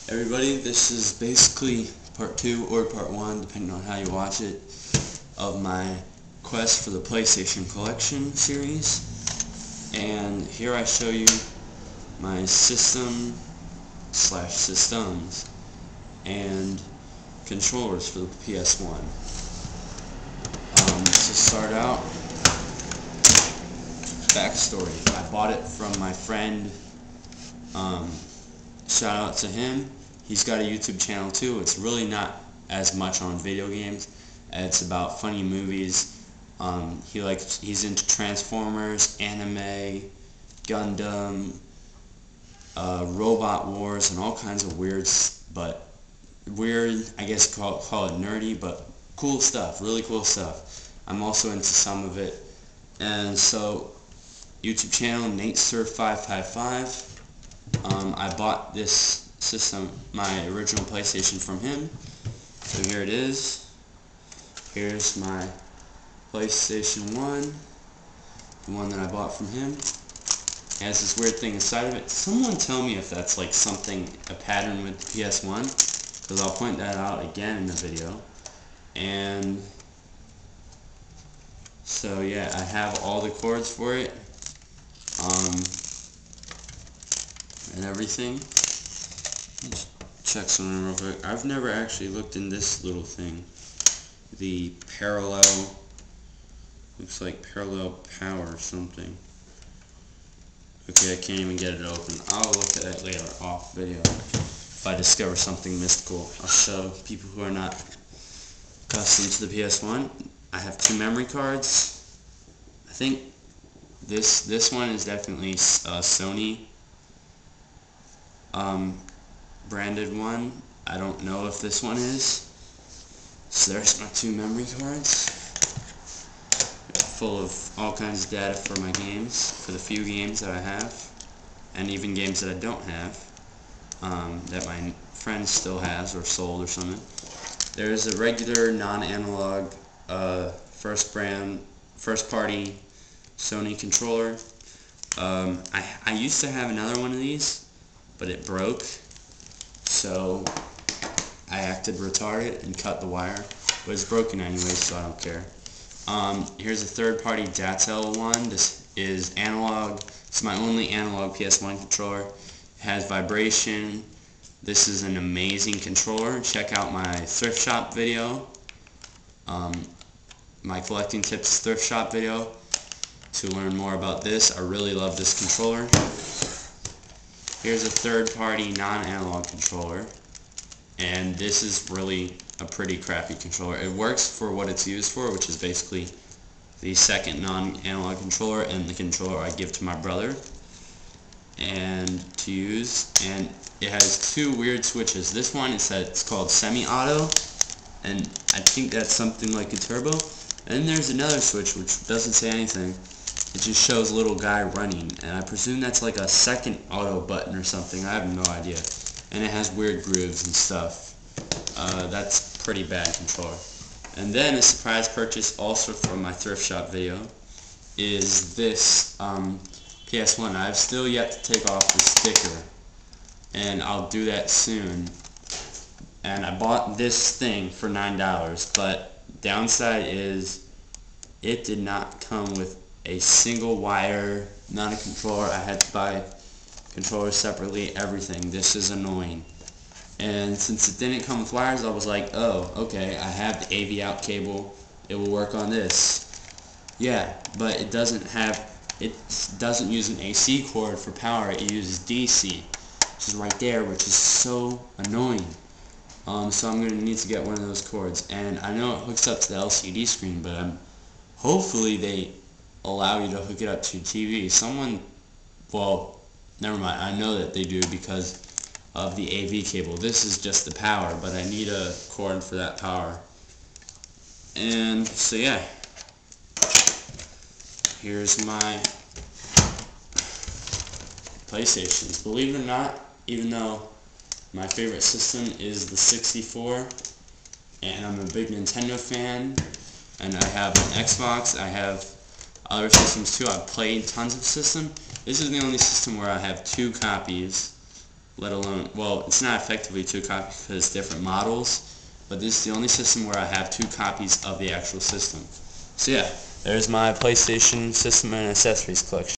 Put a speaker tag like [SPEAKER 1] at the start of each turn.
[SPEAKER 1] Everybody, this is basically part 2 or part 1, depending on how you watch it, of my quest for the PlayStation Collection series. And here I show you my system/systems and controllers for the PS1. To start out, backstory. I bought it from my friend. Shout out to him. He's got a YouTube channel too. It's really not as much on video games. It's about funny movies. He's into Transformers, anime, Gundam, Robot Wars, and all kinds of weird, I guess call it nerdy, but cool stuff, really cool stuff. I'm also into some of it. And so, YouTube channel, NateSurf555. I bought this system, my original PlayStation, from him. So here it is. Here's my PlayStation 1, the one that I bought from him. It has this weird thing inside of it. Someone tell me if that's like something, a pattern with the PS1, because I'll point that out again in the video. And so yeah, I have all the cords for it, and everything. Let's check something real quick. I've never actually looked in this little thing. The parallel, looks like parallel power or something. Okay, I can't even get it open. I'll look at it later off video. If I discover something mystical, I'll show people who are not accustomed to the PS1. I have 2 memory cards. I think this one is definitely Sony branded one. I don't know if this one is. So there's my 2 memory cards, full of all kinds of data for my games, for the few games that I have, and even games that I don't have, that my friend still has or sold or something. There's a regular non-analog first party Sony controller. I used to have another one of these, but it broke, so I acted retarded and cut the wire, but it's broken anyway, so I don't care. Here's a third-party Datel one. This is analog. It's my only analog PS1 controller. It has vibration. This is an amazing controller. Check out my thrift shop video, my collecting tips thrift shop video, to learn more about this. I really love this controller. Here's a third-party non-analog controller. And this is really a pretty crappy controller. It works for what it's used for, which is basically the second non-analog controller and the controller I give to my brother and to use. And it has 2 weird switches. This one is that it's called semi-auto, and I think that's something like a turbo. And then there's another switch which doesn't say anything. It just shows a little guy running, and I presume that's like a second auto button or something. I have no idea. And it has weird grooves and stuff. That's pretty bad controller. And then a surprise purchase also from my thrift shop video is this PS1. I've still yet to take off the sticker, and I'll do that soon. And I bought this thing for $9, but downside is it did not come with a single wire, not a controller. I had to buy controllers separately, everything. This is annoying. And since it didn't come with wires, I was like, oh, okay, I have the AV out cable, it will work on this. Yeah, but it doesn't use an AC cord for power, it uses DC, which is right there, which is so annoying. So I'm going to need to get one of those cords. And I know it hooks up to the LCD screen, but hopefully they allow you to hook it up to TV. Well, never mind, I know that they do because of the AV cable. This is just the power, but I need a cord for that power. And so yeah, here's my PlayStations. Believe it or not, even though my favorite system is the 64, and I'm a big Nintendo fan, and I have an Xbox, I have other systems too. I've played tons of systems. This is the only system where I have 2 copies let alone, well, it's not effectively 2 copies because it's different models, but this is the only system where I have 2 copies of the actual system. So yeah, there's my PlayStation system and accessories collection.